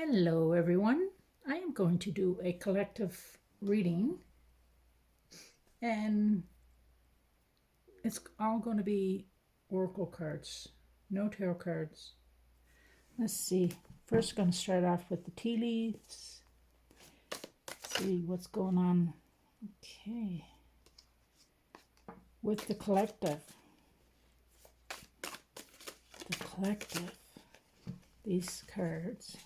Hello, everyone. I am going to do a collective reading, and it's all going to be oracle cards, no tarot cards. Let's see. First, going to start off with the tea leaves. See what's going on. Okay. With the collective. These cards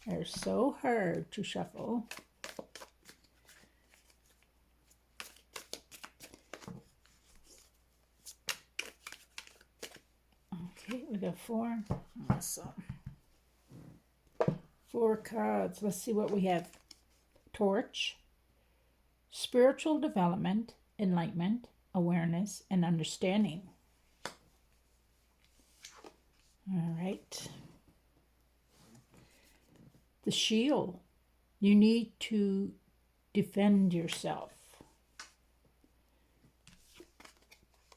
are so hard to shuffle. Okay, we got four. Awesome. Four cards. Let's see what we have. Torch, spiritual development, enlightenment, awareness, and understanding. All right. The shield. You need to defend yourself.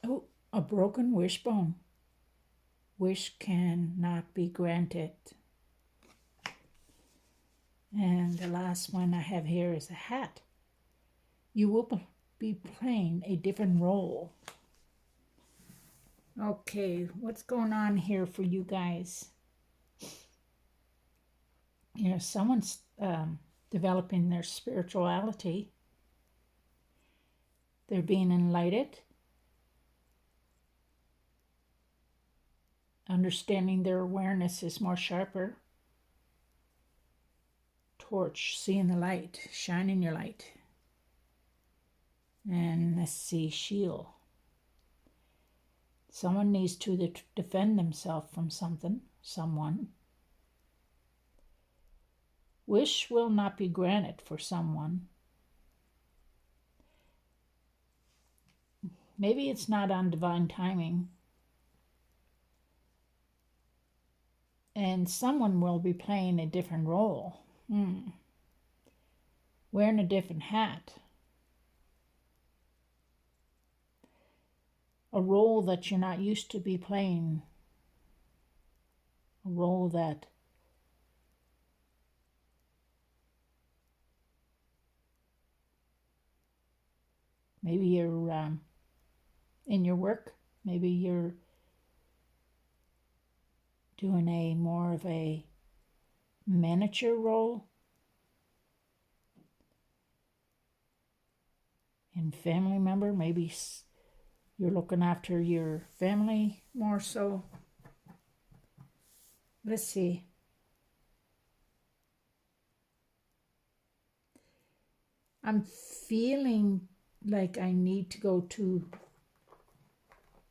Oh, a broken wishbone. Wish cannot be granted. And the last one I have here is a hat. You will be playing a different role. Okay, what's going on here for you guys? You know, someone's developing their spirituality. They're being enlightened. Understanding their awareness is more sharper. Torch, seeing the light, shining your light. And let's see, shield. Someone needs to defend themselves from something, someone. Wish will not be granted for someone. Maybe it's not on divine timing. And someone will be playing a different role. Wearing a different hat. A role that you're not used to be playing. A role that maybe you're in your work, maybe you're doing a more of a manager role. And family member, maybe you're looking after your family more so. Let's see. I'm feeling like I need to go to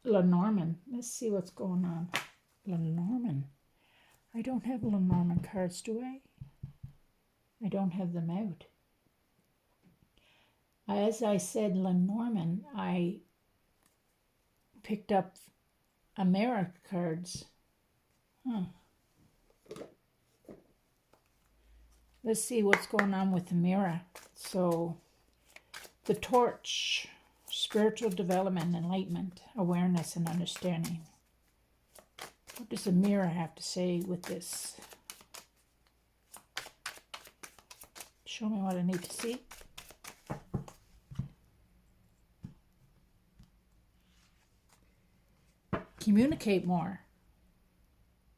Lenormand. Let's see what's going on. Lenormand. I don't have Lenormand cards, do I? I don't have them out. As I said, Lenormand, I picked up America cards. Let's see what's going on with the mirror. So, the torch, spiritual development, enlightenment, awareness, and understanding. What does the mirror have to say with this? Show me what I need to see. Communicate more.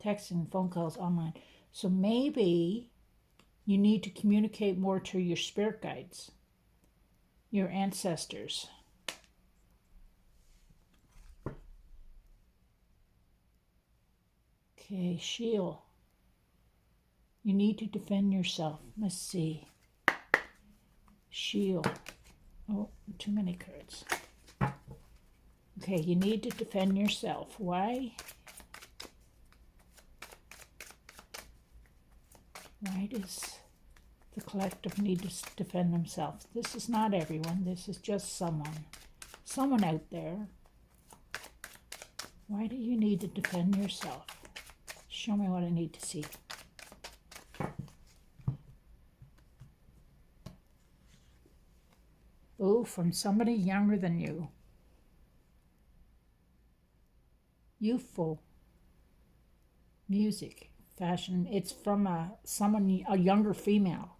Texting, phone calls, online. So maybe you need to communicate more to your spirit guides, your ancestors. Okay, shield. You need to defend yourself. Let's see. Shield. Oh, too many cards. Okay, you need to defend yourself. Why? Why does the collective need to defend themselves? This is not everyone. This is just someone. Someone out there. Why do you need to defend yourself? Show me what I need to see. Oh, from somebody younger than you. Youthful. Music. fashion. It's from a younger female.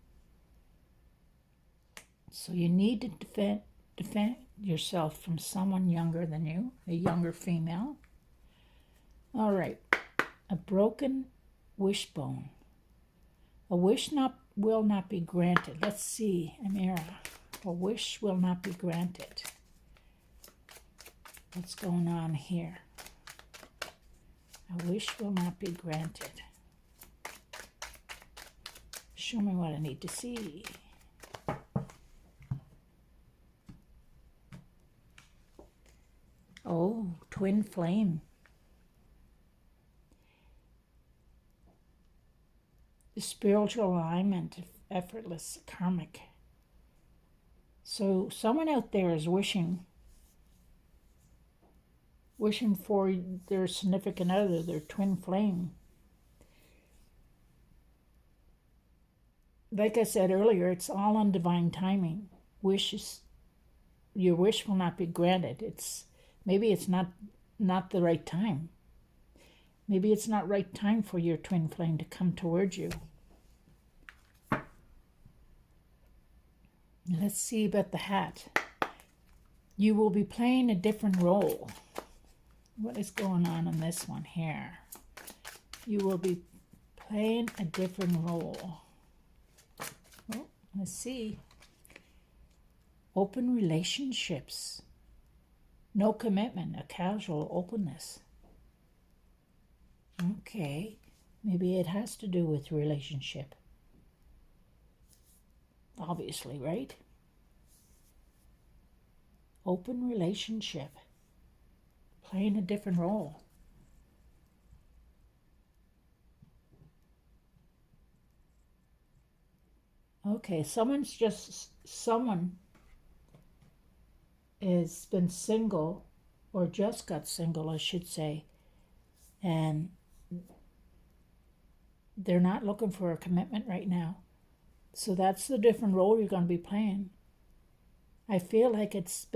So you need to defend yourself from someone younger than you, a younger female. All right, a broken wishbone. A wish will not be granted. Let's see, Amira. A wish will not be granted. What's going on here? A wish will not be granted. Show me what I need to see. Oh, twin flame. The spiritual alignment, effortless, karmic. So someone out there is wishing for their significant other, their twin flame. Like I said earlier, it's all on divine timing. Your wish will not be granted. Maybe it's not the right time. Maybe it's not right time for your twin flame to come towards you. Let's see about the hat. You will be playing a different role. What is going on in this one here? You will be playing a different role. Oh, let's see. Open relationships. No commitment, a casual openness. Okay, maybe it has to do with relationship. Obviously, right? Open relationship. Playing a different role. Okay, someone has been single, or just got single, I should say, and they're not looking for a commitment right now. So that's the different role you're going to be playing. I feel like it's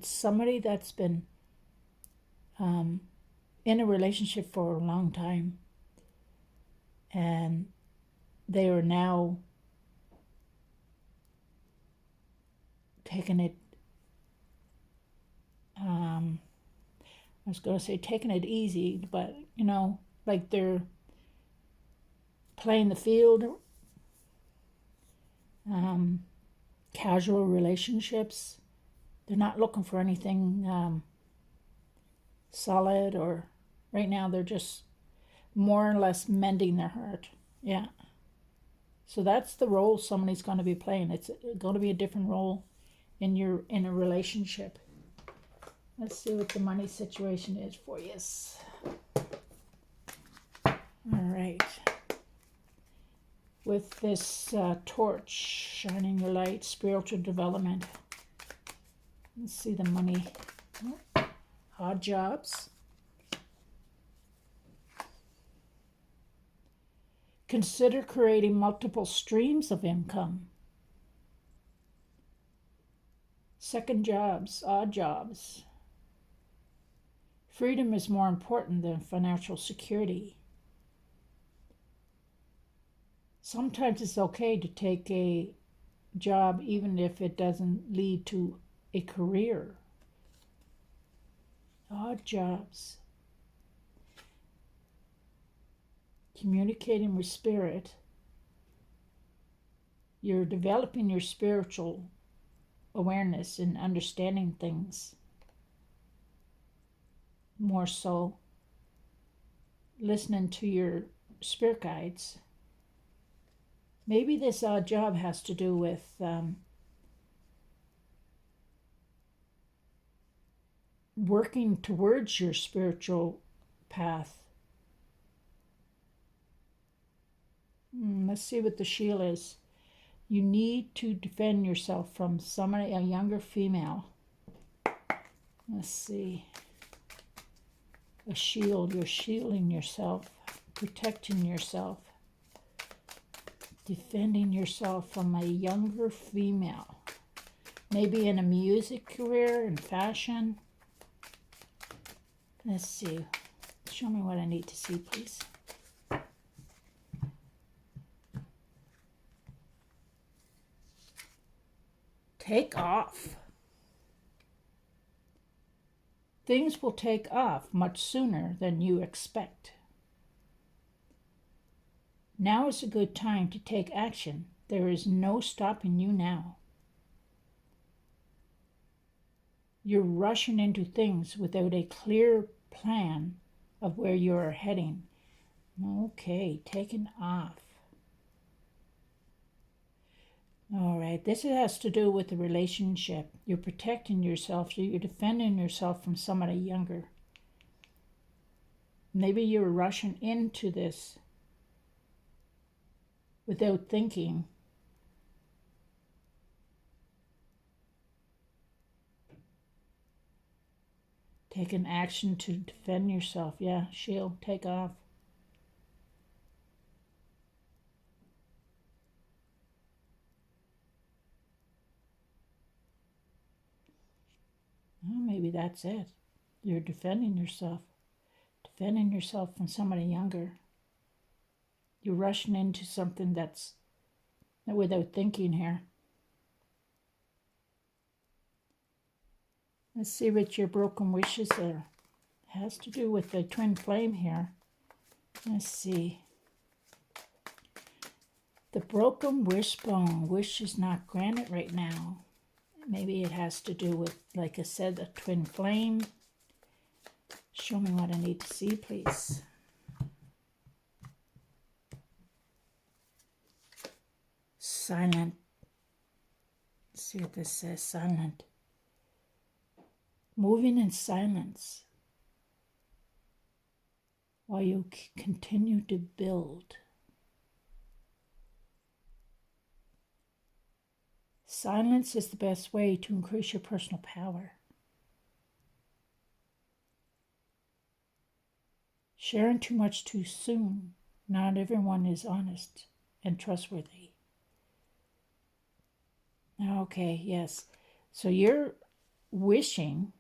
somebody that's been in a relationship for a long time, and they are now taking it, I was going to say taking it easy, but like they're playing the field, casual relationships. They're not looking for anything solid, or right now they're just more or less mending their heart. Yeah. So that's the role somebody's going to be playing. It's going to be a different role in a relationship. Let's see what the money situation is for you. All right. With this torch shining your light, spiritual development. Let's see the money. Oh, odd jobs. Consider creating multiple streams of income. Second jobs, odd jobs. Freedom is more important than financial security. Sometimes it's okay to take a job even if it doesn't lead to a career. Odd jobs. Communicating with spirit. You're developing your spiritual awareness and understanding things more so. Listening to your spirit guides. Maybe this odd job has to do with working towards your spiritual path. Let's see what the shield is. You need to defend yourself from somebody, a younger female. Let's see. A shield. You're shielding yourself, protecting yourself, defending yourself from a younger female. Maybe in a music career, in fashion. Let's see. Show me what I need to see, please. Take off. Things will take off much sooner than you expect. Now is a good time to take action. There is no stopping you now. You're rushing into things without a clear plan of where you are heading. Okay, taking off. All right, this has to do with the relationship. You're protecting yourself, so you're defending yourself from somebody younger. Maybe you're rushing into this without thinking. Taking action to defend yourself. Yeah, shield, take off. Well, maybe that's it. You're defending yourself from somebody younger. You're rushing into something that's without thinking here. Let's see what your broken wishes are. It has to do with the twin flame here. Let's see. The broken wishbone. Wish is not granted right now. Maybe it has to do with, like I said, a twin flame. Show me what I need to see, please. Silent. Let's see what this says. Silent. Moving in silence while you continue to build. Silence is the best way to increase your personal power. Sharing too much too soon. Not everyone is honest and trustworthy. Okay, yes. So you're wishing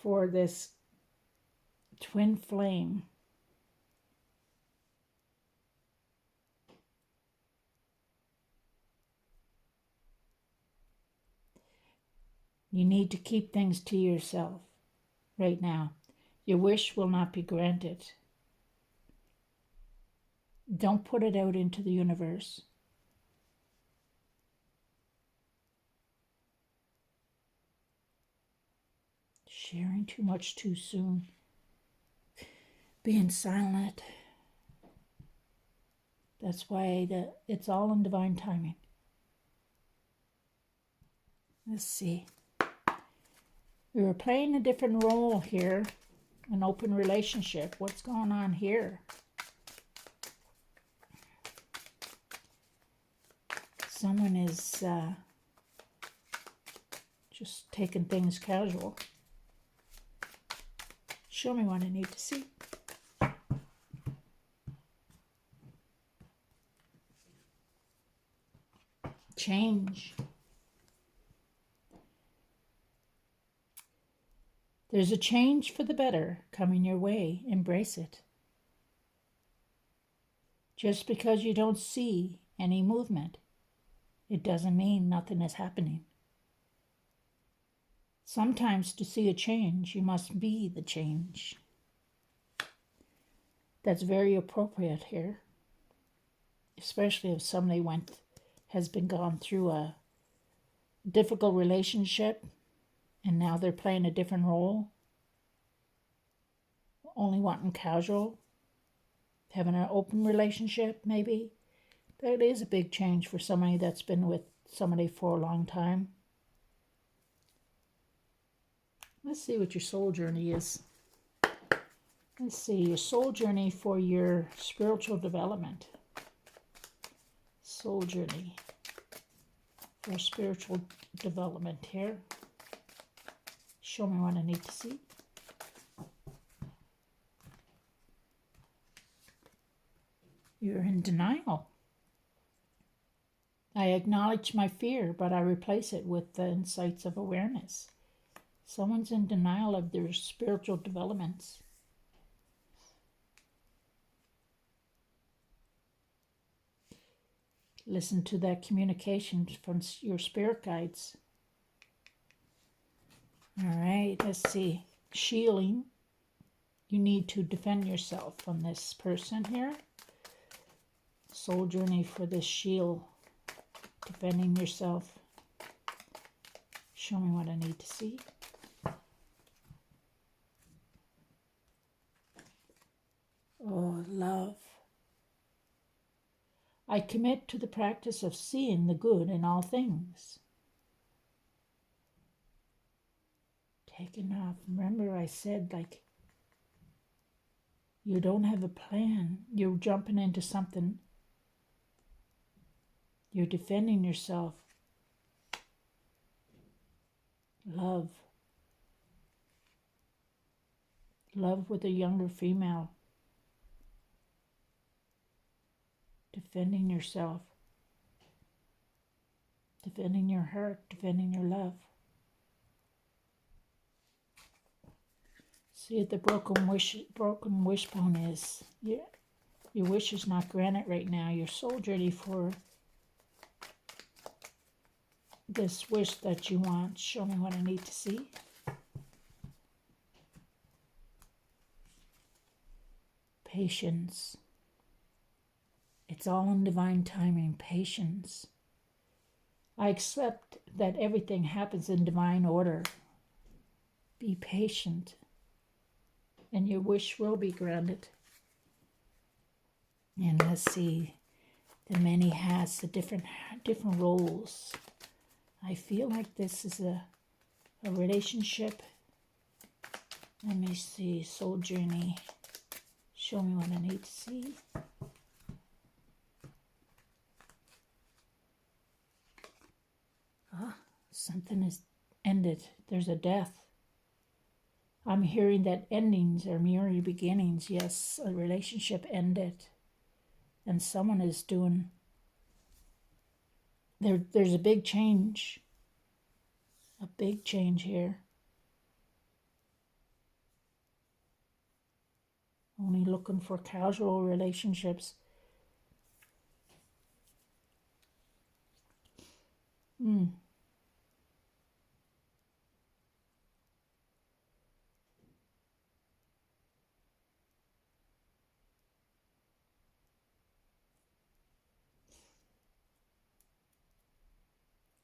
for this twin flame. You need to keep things to yourself right now. Your wish will not be granted. Don't put it out into the universe. Sharing too much too soon. Being silent. That's why it's all in divine timing. Let's see. We were playing a different role here. An open relationship. What's going on here? Someone is just taking things casual. Show me what I need to see. Change. There's a change for the better coming your way. Embrace it. Just because you don't see any movement, it doesn't mean nothing is happening. Sometimes to see a change, you must be the change. That's very appropriate here, especially if somebody has been gone through a difficult relationship and now they're playing a different role, only wanting casual, having an open relationship maybe. That is a big change for somebody that's been with somebody for a long time. Let's see what your soul journey is. Let's see, your soul journey for your spiritual development. Soul journey for spiritual development here. Show me what I need to see. You're in denial. I acknowledge my fear, but I replace it with the insights of awareness. Someone's in denial of their spiritual developments. Listen to that communication from your spirit guides. All right, let's see. Shielding. You need to defend yourself from this person here. Soul journey for this shield. Defending yourself. Show me what I need to see. Oh, love. I commit to the practice of seeing the good in all things. Taking off. Remember I said, like, you don't have a plan. You're jumping into something. You're defending yourself. Love. Love with a younger female. Defending yourself. Defending your heart. Defending your love. See what the broken wishbone is. Your wish is not granted right now. Your soul journey for this wish that you want. Show me what I need to see. Patience. It's all in divine timing. Patience. I accept that everything happens in divine order. Be patient, and your wish will be granted. And let's see, the many hats, the different roles. I feel like this is a relationship. Let me see, soul journey. Show me what I need to see. Something is ended. There's a death. I'm hearing that endings are merely beginnings. Yes, a relationship ended. And someone is doing... There's a big change. A big change here. Only looking for casual relationships.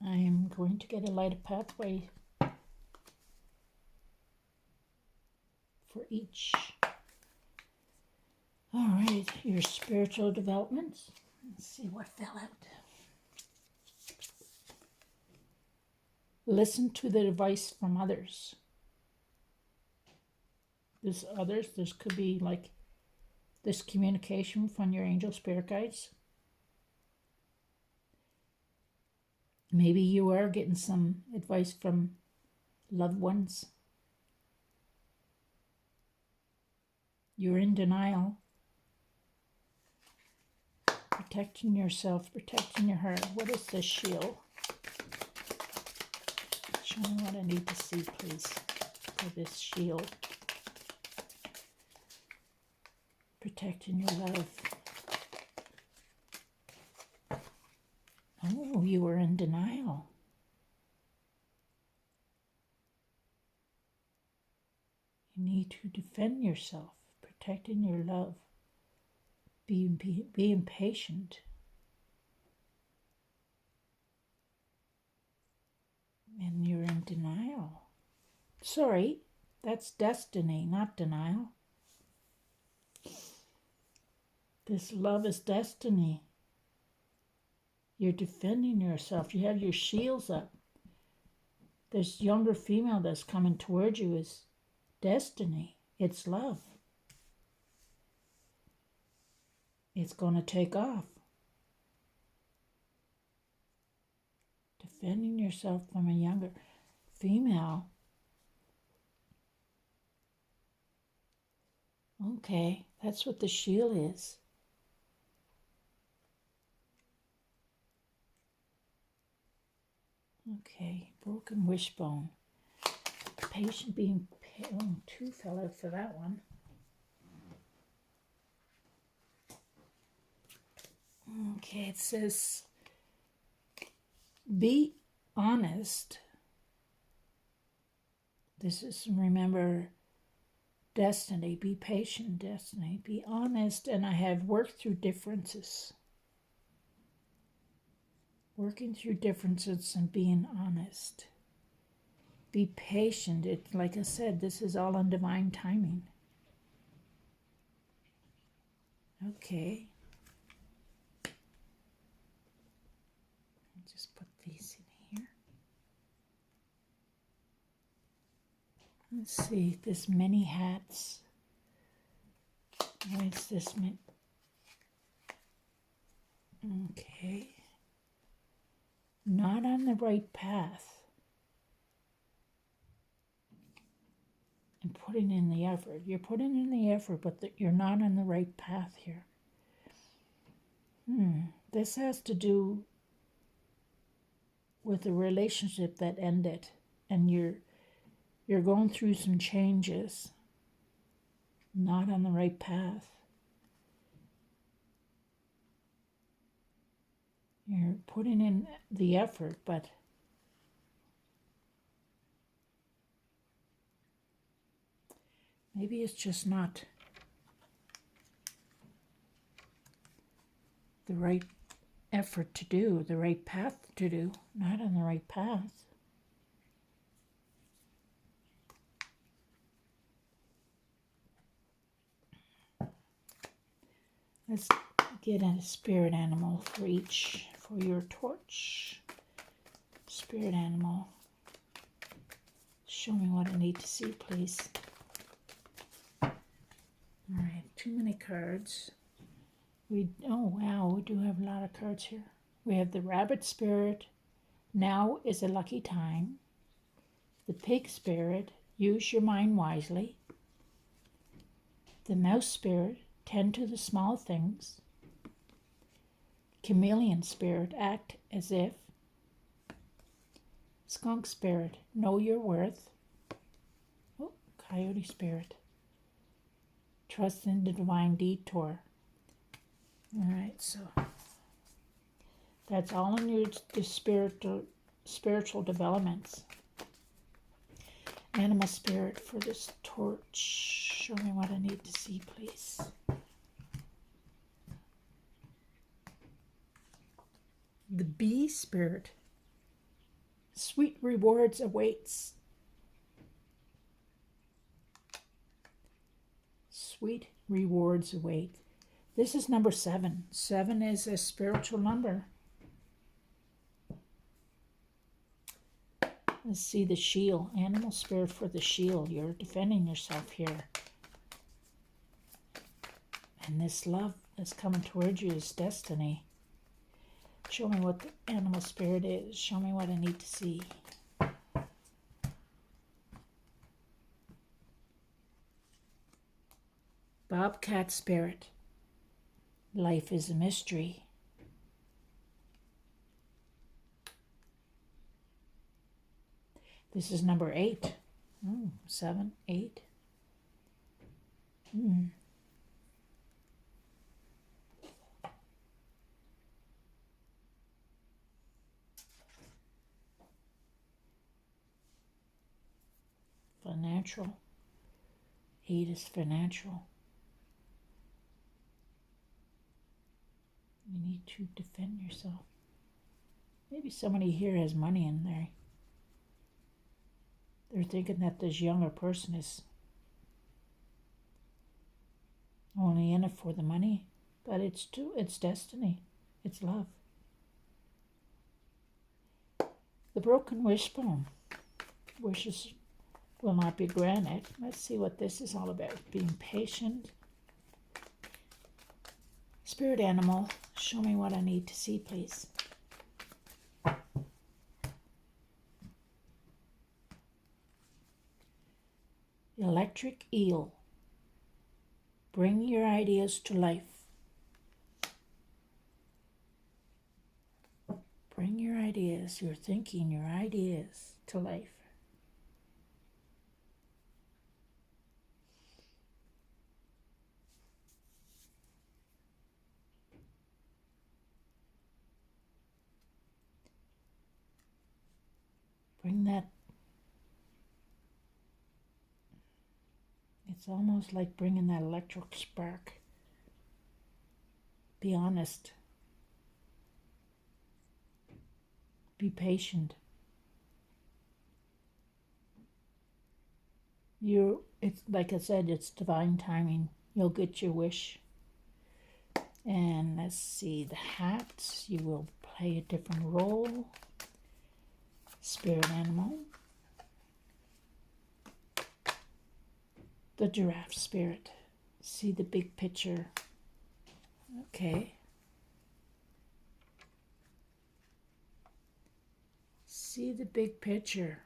I am going to get a light pathway for each. All right, your spiritual developments. Let's see what fell out. Listen to the advice from others. This could be like this communication from your angel spirit guides. Maybe you are getting some advice from loved ones. You're in denial. Protecting yourself, protecting your heart. What is this shield? Show me what I need to see, please, for this shield. Protecting your love. Oh, you were in denial. You need to defend yourself, protecting your love. Being patient. And you're in denial. Sorry, that's destiny, not denial. This love is destiny. You're defending yourself. You have your shields up. This younger female that's coming towards you is destiny. It's love. It's going to take off. Defending yourself from a younger female. Okay, that's what the shield is. Okay, broken wishbone. Patient being... Oh, two fell out for that one. Okay, it says Be honest. This is, remember, destiny. Be patient, destiny. Be honest, and I have worked through differences. Working through differences and being honest. Be patient. It, like I said, this is all on divine timing. Okay. I'll just put these in here. Let's see, this many hats. Why is this meant? Okay. Not on the right path. And putting in the effort. You're putting in the effort, but you're not on the right path here. This has to do with a relationship that ended, and you're going through some changes. Not on the right path. You're putting in the effort, but maybe it's just not the right effort to do, the right path to do, not on the right path. Let's get a spirit animal for each, for your torch. Spirit animal. Show me what I need to see, please. All right, too many cards. Oh wow, we do have a lot of cards here. We have the rabbit spirit. Now is a lucky time. The pig spirit. Use your mind wisely. The mouse spirit. Tend to the small things. Chameleon spirit. Act as if. Skunk spirit. Know your worth. Oh, coyote spirit. Trust in the divine detour. All right, so that's all in the spiritual developments. Animal spirit for this torch. Show me what I need to see, please. The bee spirit. Sweet rewards awaits. Sweet rewards await. This is number 7. 7 is a spiritual number. Let's see the shield. Animal spirit for the shield. You're defending yourself here. And this love that's coming towards you is destiny. Show me what the animal spirit is. Show me what I need to see. Bobcat spirit. Life is a mystery. This is number 8. 7, 8. Financial. 8 is financial. You need to defend yourself. Maybe somebody here has money in there. They're thinking that this younger person is only in it for the money, but it's destiny. It's love. The broken wishbone. Wishes will not be granted. Let's see what this is all about. Being patient. Spirit animal, show me what I need to see, please. Electric eel. Bring your ideas to life. Bring your ideas, your thinking, your ideas to life. Bring that. It's almost like bringing that electric spark. Be honest. Be patient. It's like I said, it's divine timing. You'll get your wish. And let's see, the hats, you will play a different role. Spirit animal. The giraffe spirit. See the big picture. Okay. See the big picture.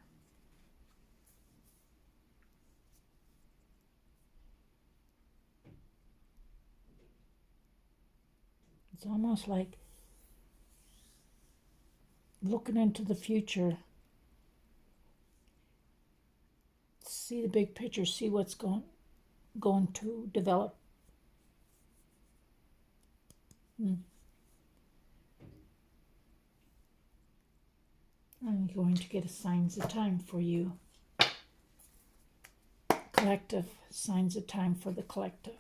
It's almost like looking into the future. See the big picture. See what's going to develop. I'm going to get a signs of time for you. Collective. Signs of time for the collective.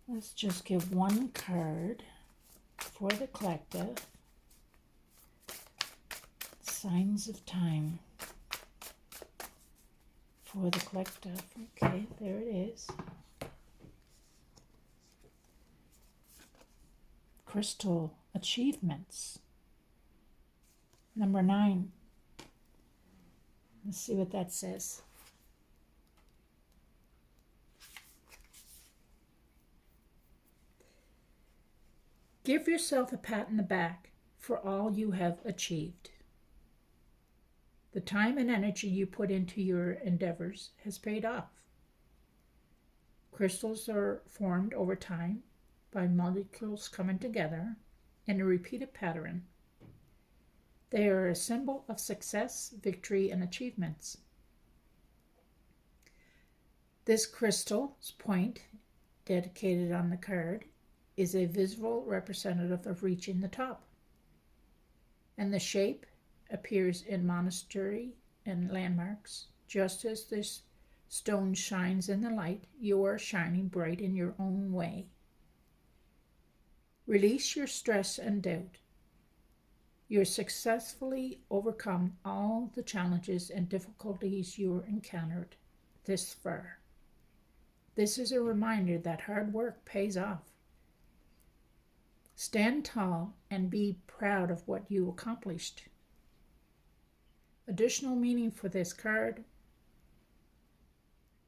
Let's just give one card for the collective. Signs of time for the collective. Okay, there it is. Crystal achievements. Number 9. Let's see what that says. Give yourself a pat in the back for all you have achieved. The time and energy you put into your endeavors has paid off. Crystals are formed over time by molecules coming together in a repeated pattern. They are a symbol of success, victory, and achievements. This crystal's point, dedicated on the card, is a visual representative of reaching the top. And the shape appears in monastery and landmarks. Just as this stone shines in the light, you are shining bright in your own way. Release your stress and doubt. You successfully overcome all the challenges and difficulties you encountered this far. This is a reminder that hard work pays off. Stand tall and be proud of what you accomplished. Additional meaning for this card: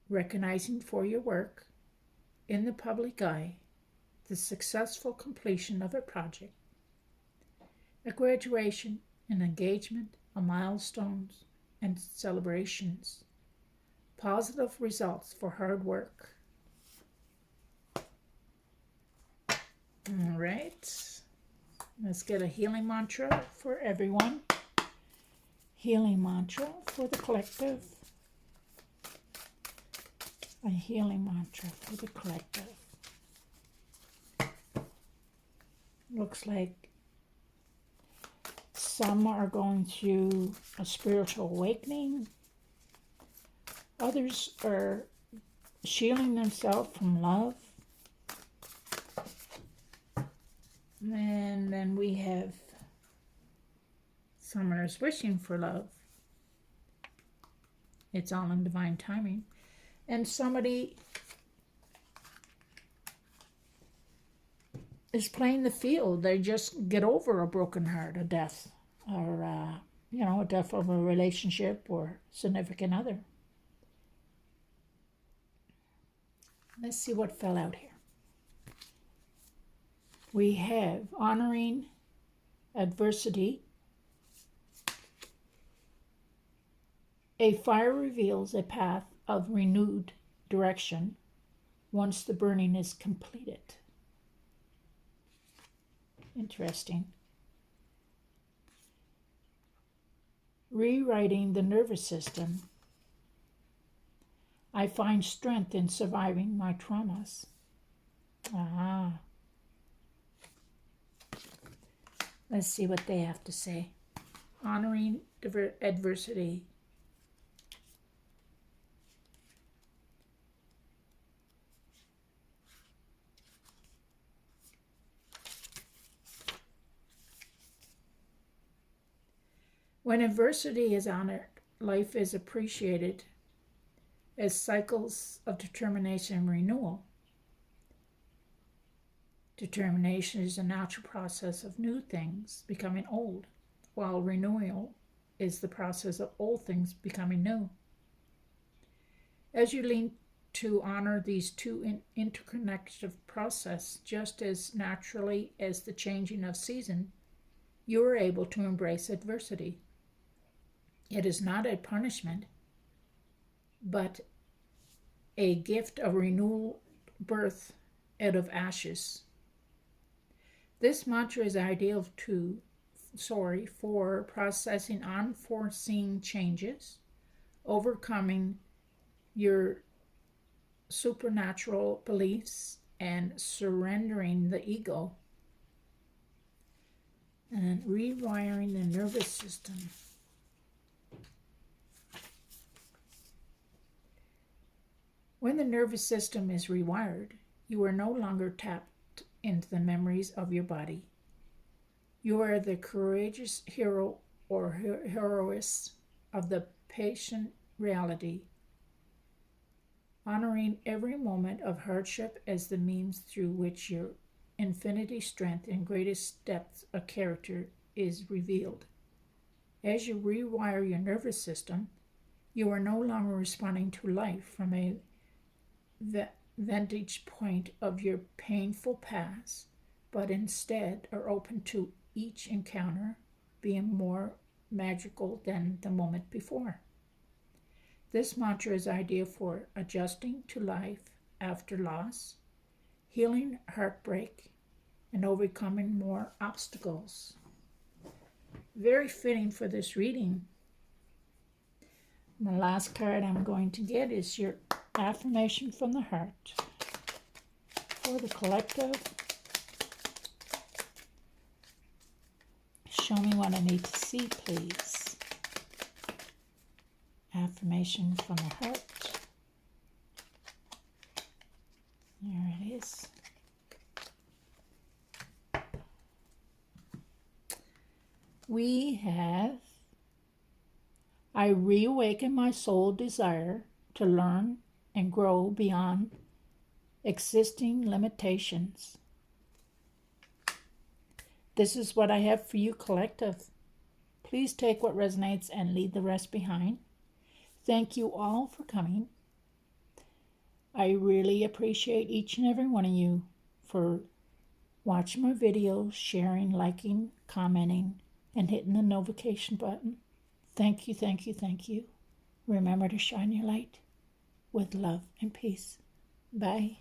recognizing for your work in the public eye, the successful completion of a project, a graduation, an engagement, a milestones, and celebrations. Positive results for hard work. All right. Let's get a healing mantra for everyone. Healing mantra for the collective. A healing mantra for the collective. Looks like some are going through a spiritual awakening. Others are shielding themselves from love. And then we have summoners wishing for love. It's all in divine timing. And somebody is playing the field. They just get over a broken heart, a death, or a death of a relationship or significant other. Let's see what fell out here. We have honoring adversity. A fire reveals a path of renewed direction once the burning is completed. Interesting. Rewriting the nervous system. I find strength in surviving my traumas. Let's see what they have to say. honoring adversity. When adversity is honored, life is appreciated as cycles of determination and renewal. Determination is a natural process of new things becoming old, while renewal is the process of old things becoming new. As you lean to honor these two interconnected processes just as naturally as the changing of season, you are able to embrace adversity. It is not a punishment, but a gift of renewal, birth out of ashes. This mantra is ideal for processing unforeseen changes, overcoming your supernatural beliefs, and surrendering the ego, and rewiring the nervous system. When the nervous system is rewired, you are no longer tapped into the memories of your body. You are the courageous hero or heroess of the patient reality, honoring every moment of hardship as the means through which your infinity strength and greatest depth of character is revealed. As you rewire your nervous system, you are no longer responding to life from a vantage point of your painful past, but instead are open to each encounter being more magical than the moment before. This mantra is ideal for adjusting to life after loss, healing heartbreak, and overcoming more obstacles. Very fitting for this reading. And the last card I'm going to get is your affirmation from the heart for the collective. Show me what I need to see, please. Affirmation from the heart. There it is. We have, I reawaken my soul desire to learn and grow beyond existing limitations. This is what I have for you, collective. Please take what resonates and leave the rest behind. Thank you all for coming. I really appreciate each and every one of you for watching my videos, sharing, liking, commenting, and hitting the notification button. Thank you, thank you, thank you. Remember to shine your light with love and peace. Bye.